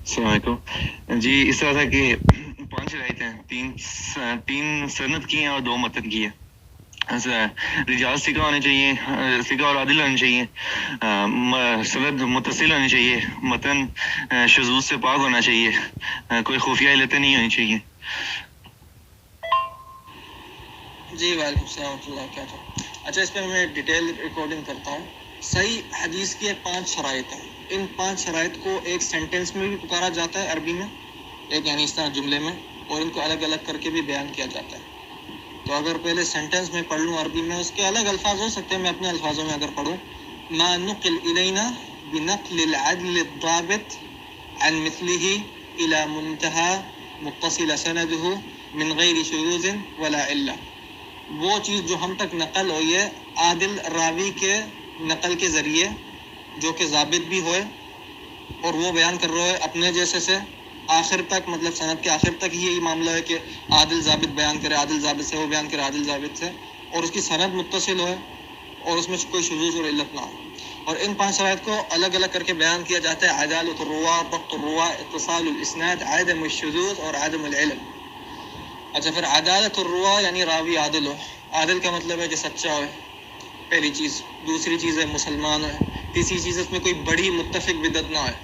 السلام علیکم جی. اس طرح تھا کہ 5 روایتیں ہیں، تین سند کی ہیں اور 2 متن کی ہے. رجال ثقہ ہونے چاہیے، ثقہ اور عادل ہونے چاہیے، سند متصل ہونی چاہیے، متن شذوذ سے پاک ہونا چاہیے، کوئی خفیہ علتیں نہیں ہونی چاہیے. جی وعلیکم السلام ورحمۃ اللہ وبرکاتہ. اچھا، اس پہ میں ڈیٹیل ریکارڈنگ کرتا ہوں. صحیح حدیث کی 5 شرائط ہیں. ان 5 شرائط کو ایک سینٹنس میں بھی پکارا جاتا ہے عربی میں، ایک یعنی اس طرح جملے میں، اور ان کو الگ الگ کر کے بھی بیان کیا جاتا ہے. تو اگر پہلے سینٹنس میں پڑھ لوں عربی میں، اس کے الگ الفاظ ہو سکتے ہیں، میں اپنے الفاظوں میں اگر پڑھوں: ما نقل الینا بنقل العدل الضابط عن مثله الى منتهى متصل سنده من غیر شذوذ ولا علہ. وہ چیز جو ہم تک نقل ہوئی ہے عادل راوی کے نقل کے ذریعے، جو کہ ضابط بھی ہوئے، اور وہ بیان کر رہے ہیں اپنے جیسے سے آخر تک، مطلب سند کے آخر تک یہی معاملہ ہے کہ عادل ضابط بیان کرے، عادل ضابط سے وہ بیان کرے، عادل ضابط سے، اور اس کی سند متصل ہوئے اور اس میں کوئی شذوذ اور علت نہ ہو. اور ان 5 شرائط کو الگ الگ کر کے بیان کیا جاتا ہے: عدالت الرواة، ضبط الرواة، اتصال الاسناد، عدم الشذوذ اور عدم العلل. اچھا، پھر عدالت الرواة یعنی راوی عادل ہو. عادل کا مطلب ہے کہ سچا ہو، پہلی چیز. دوسری چیز ہے مسلمان ہے. تیسری چیز اس میں کوئی بڑی متفق بدعت نہ ہے.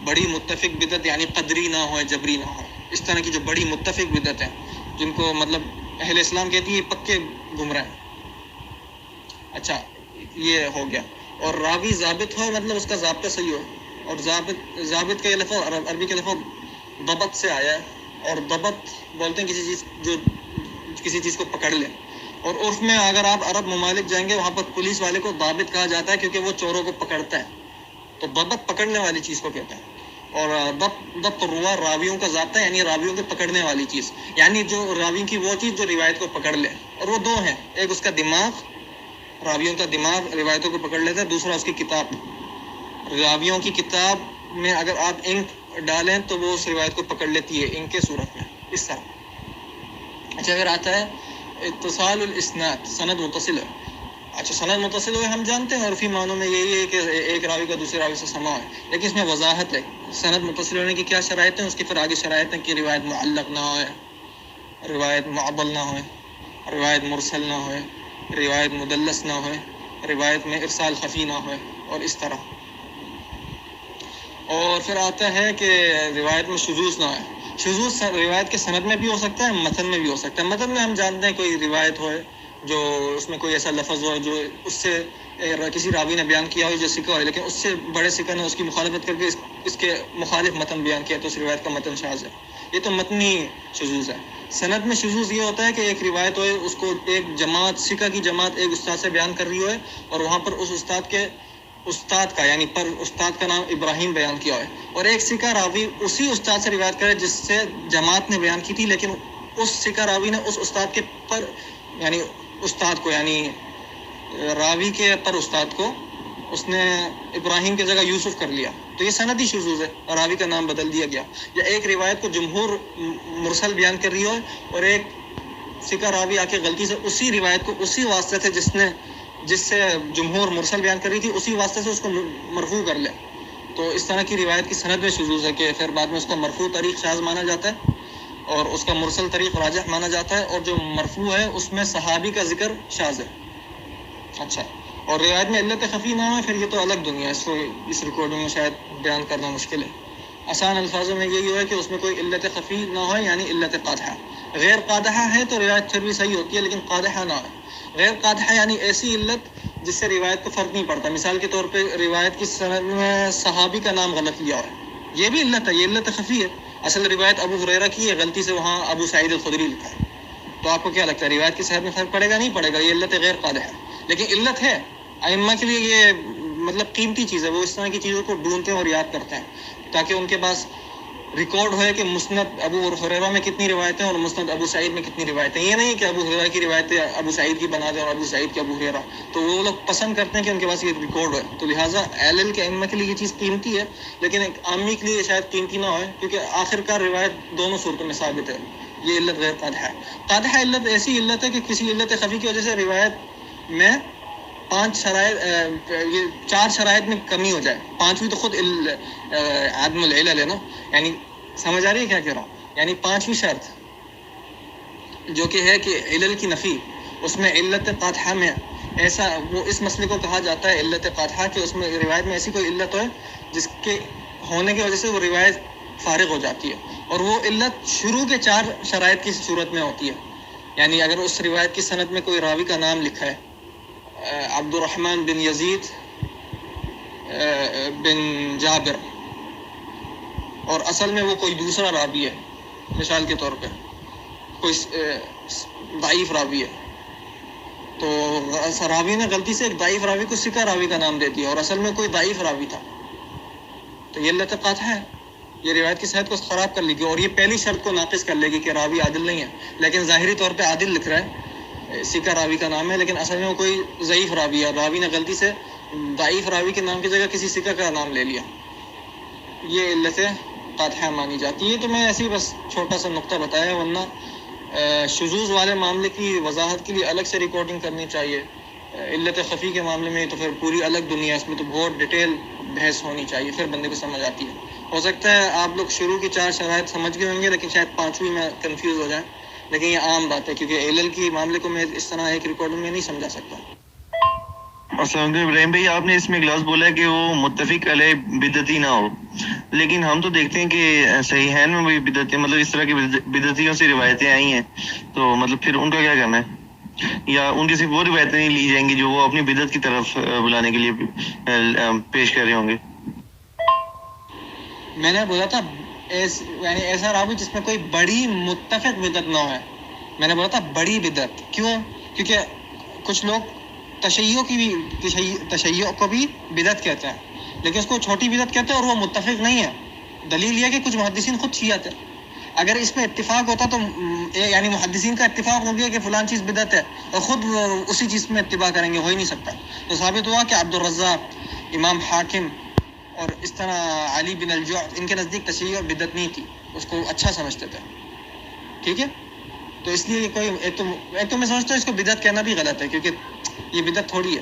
بڑی متفق بدعت یعنی قدری نہ ہو، جبری نہ ہو. اس طرح کی جو بڑی متفق بدعت ہیں، جن کو مطلب اہل اسلام کہتی ہے یہ پکے گمراہ ہیں. اچھا، یہ ہو گیا. اور راوی ضابط ہو، مطلب اس کا ضابطہ صحیح ہو. اور ضابط کا یہ لفظ عربی کا لفظ ضبط سے آیا ہے، اور ضبط بولتے ہیں کسی چیز کو پکڑ لے. اور عرف میں اگر آپ عرب ممالک جائیں گے، وہاں پر پولیس والے کو ضابط کہا جاتا ہے، کیونکہ وہ چوروں کو پکڑتا ہے. تو ضبط پکڑنے والی چیز کو کہتے ہیں. اور ضبط الرواة راویوں کا ضابطہ یعنی راویوں کو پکڑنے والی چیز، یعنی جو راوی کی وہ چیز جو روایت کو پکڑ لے. اور وہ 2 ہیں: ایک اس کا دماغ، راویوں کا دماغ روایتوں کو پکڑ لیتا ہے. دوسرا اس کی کتاب. راویوں کی کتاب میں اگر آپ انک ڈالیں تو وہ اس روایت کو پکڑ لیتی ہے انک کے صورت میں، اس طرح. اچھا، اگر آتا ہے اتصال الاسناد، سند متصل ہے. اچھا، سند متصل ہوئے ہم جانتے ہیں عرفی معنوں میں یہی ہے کہ ایک راوی کا دوسرے راوی سے سماع ہے. لیکن اس میں وضاحت ہے سند متصل ہونے کی کیا شرائط ہیں. اس کی پھر آگے شرائط ہیں کہ روایت معلق نہ ہوئے، روایت معضل نہ ہوئے، روایت مرسل نہ ہوئے، روایت مدلس نہ ہوئے، روایت میں ارسال خفی نہ ہوئے، اور اس طرح. اور پھر آتا ہے کہ روایت میں شذوذ نہ ہوئے. شذوذ روایت کے سند میں بھی ہو سکتا ہے، متن میں بھی ہو سکتا ہے. متن میں ہم جانتے ہیں کوئی روایت ہوئے جو اس میں کوئی ایسا لفظ ہو جو اس سے کسی راوی نے بیان کیا ہو جو ثقہ ہو، لیکن اس سے بڑے ثقہ نے اس کی مخالفت کر کے اس کے مخالف متن بیان کیا تو اس روایت کا متن شاذ ہے. یہ تو متنی شذوذ ہے. سند میں شذوذ یہ ہوتا ہے کہ ایک روایت ہوئے، اس کو ایک جماعت، ثقہ کی جماعت ایک استاد سے بیان کر رہی ہوئے، اور وہاں پر اس استاد کا یعنی پر استاد کا نام ابراہیم بیان کیا ہے، اور ایک ثقہ راوی اسی استاد سے روایت کرے جس سے جماعت نے بیان کی تھی، لیکن اس ثقہ راوی نے اس استاد کے پر یعنی استاد کو یعنی راوی کے پر استاد کو اس نے ابراہیم کی جگہ یوسف کر لیا، تو یہ سندی شذوذ ہے، راوی کا نام بدل دیا گیا. یا ایک روایت کو جمہور مرسل بیان کر رہی ہو، اور ایک ثقہ راوی آ کے غلطی سے اسی روایت کو اسی واسطے سے جس سے جمہور مرسل بیان کر رہی تھی اسی واسطے سے اس کو مرفوع کر لے، تو اس طرح کی روایت کی سند میں شذوذ ہے کہ پھر بعد میں اس کا مرفوع طریق شاذ مانا جاتا ہے اور اس کا مرسل طریق راجح مانا جاتا ہے، اور جو مرفوع ہے اس میں صحابی کا ذکر شاذ ہے. اچھا، اور روایت میں علت خفی نہ ہو، پھر یہ تو الگ دنیا ہے، اس ریکارڈنگ میں شاید بیان کرنا مشکل ہے. آسان الفاظوں میں یہی ہے کہ اس میں کوئی علت خفی نہ ہو، یعنی علت قادحہ. غیر قادحہ ہے تو روایت پھر بھی صحیح ہوتی ہے، لیکن قادحہ نہ ہو. غیر قادحہ یعنی ایسی علت جس سے روایت کو فرق نہیں پڑتا. مثال کے طور پہ روایت کی سند میں صحابی کا نام غلط لیا ہے، یہ بھی علت ہے، یہ علت خفی ہے. اصل روایت ابو ہریرہ کی ہے، غلطی سے وہاں ابو سعید الخدری لکھا ہے. تو آپ کو کیا لگتا ہے روایت کی صحت میں فرق پڑے گا؟ نہیں پڑے گا، یہ علت غیر قادحہ ہے. لیکن علت ہے، ائمہ کے لیے یہ مطلب قیمتی چیز ہے، وہ اس طرح کی چیزوں کو ڈھونڈتے ہیں اور یاد کرتے ہیں تاکہ ان کے پاس ریکارڈ ہوئے کہ مسند ابو ہریرہ میں کتنی روایتیں اور مسند ابو سعید میں کتنی روایتیں. یہ نہیں کہ ابو ہریرہ کی روایتیں ابو سعید کی بنا دیں اور ابو سعید کی ابو ہریرہ، تو وہ لوگ پسند کرتے ہیں کہ ان کے پاس یہ ریکارڈ ہے. تو لہٰذا اہل کے ائمہ کے لیے یہ چیز قیمتی ہے، لیکن ایک عامی کے لیے شاید قیمتی نہ ہوئے، کیونکہ آخر کار روایت دونوں صورتوں میں ثابت ہے. یہ علت غیر قادحہ ہے. قادحہ علت ایسی علت ہے کہ کسی علت خفی کی وجہ سے روایت میں 5 شرائط یہ 4 شرائط میں کمی ہو جائے، 5ویں تو خود عدم العلل ہے نا، یعنی سمجھ آ رہی ہے کیا کہہ رہا ہوں؟ یعنی 5ویں شرط جو کہ ہے کہ علل کی نفی، اس میں علت قاطعہ میں ایسا وہ اس مسئلے کو کہا جاتا ہے علت قاطعہ، کہ اس میں روایت میں ایسی کوئی علت ہے جس کے ہونے کی وجہ سے وہ روایت فارغ ہو جاتی ہے، اور وہ علت شروع کے 4 شرائط کی صورت میں ہوتی ہے. یعنی اگر اس روایت کی سند میں کوئی راوی کا نام لکھا ہے عبد الرحمن بن یزید بن جابر، اور اصل میں وہ کوئی دوسرا راوی ہے، مثال کے طور پہ کوئی ضعیف راوی ہے، تو راوی نے غلطی سے ایک ضعیف راوی کو ثقہ راوی کا نام دے دیا اور اصل میں کوئی ضعیف راوی تھا، تو یہ علت قاطعہ ہے، یہ روایت کی صحت کو خراب کر لے گی، اور یہ پہلی شرط کو ناقص کر لے گی کہ راوی عادل نہیں ہے، لیکن ظاہری طور پہ عادل لکھ رہا ہے، ثقہ راوی کا نام ہے، لیکن اصل میں وہ کوئی ضعیف راوی ہے، راوی نے غلطی سے ضعیف راوی کے نام کی جگہ کسی ثقہ کا نام لے لیا، یہ علت قاطعہ مانی جاتی ہے. تو میں ایسے ہی بس چھوٹا سا نقطہ بتایا، ورنہ شذوذ والے معاملے کی وضاحت کے لیے الگ سے ریکارڈنگ کرنی چاہیے، علت خفی کے معاملے میں تو پھر پوری الگ دنیا، اس میں تو بہت ڈیٹیل بحث ہونی چاہیے، پھر بندے کو سمجھ آتی ہے. ہو سکتا ہے آپ لوگ شروع کی 4 شرائط سمجھ گئے ہوں گے، لیکن شاید 5ویں میں کنفیوز ہو جائیں، لیکن یہ عام بات ہے کیونکہ علل کی معاملے کو میں اس طرح ایک ریکارڈنگ میں نہیں سمجھا سکتا. السلام علیکم ابراہیم بھائی، آپ نے اس میں گلاس بولا ہے کہ وہ متفق علیہ بدعتی نہ ہو، لیکن ہم تو دیکھتے ہیں کہ صحیحین میں بھی بدعتی، مطلب اس طرح کی بدعتیوں سے روایتیں آئی ہیں، تو مطلب پھر ان کا کیا کرنا ہے؟ یا ان کی صرف وہ روایتیں نہیں لی جائیں گی جو وہ اپنی بدعت کی طرف بلانے کے لیے پیش کر رہے ہوں گے؟ میں نے بولا تھا یعنی ایسا راوی جس میں کوئی بڑی متفق بدعت نہ ہو، میں نے بولا تھا بڑی بدعت. کیوں؟ کیونکہ کچھ لوگ تشیع کو بھی بدعت کہتے ہیں، لیکن اس کو چھوٹی بدعت کہتے ہیں اور وہ متفق نہیں ہے. دلیل یہ کہ کچھ محدثین خود شیعت ہیں، اگر اس میں اتفاق ہوتا تو یعنی محدثین کا اتفاق ہو گیا کہ فلان چیز بدعت ہے اور خود اسی چیز میں اتباع کریں گے، ہو ہی نہیں سکتا. تو ثابت ہوا کہ عبد الرزاق، امام حاکم اور اس طرح علی بن الجعد، ان کے نزدیک تشیع بدعت نہیں تھی، اس کو اچھا سمجھتے تھے. ٹھیک ہے، تو اس لیے کوئی ایک تو میں سمجھتا ہوں اس کو بدعت کہنا بھی غلط ہے، کیونکہ یہ بدعت تھوڑی ہے.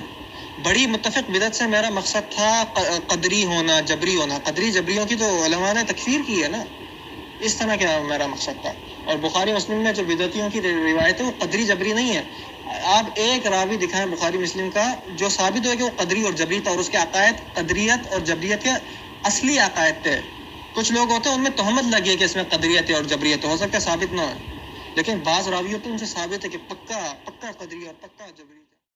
بڑی متفق بدعت سے میرا مقصد تھا قدری ہونا، جبری ہونا. قدری جبریوں کی تو علماء نے تکفیر کی ہے نا، اس طرح کیا میرا مقصد تھا. اور بخاری مسلم میں جو بدعتیوں کی روایت ہے وہ قدری جبری نہیں ہے. آپ ایک راوی دکھائیں بخاری مسلم کا جو ثابت ہو کہ وہ قدری اور جبری تھا، اور اس کے عقائد قدریت اور جبریت کے اصلی عقائد تھے. کچھ لوگ ہوتے ہیں ان میں تہمت لگی ہے کہ اس میں قدریت ہے اور جبریت ہے، ہو سکتا ہے ثابت نہ ہو، لیکن بعض راوی ہوتے ہیں ان سے ثابت ہے کہ پکا قدری اور پکا جبری.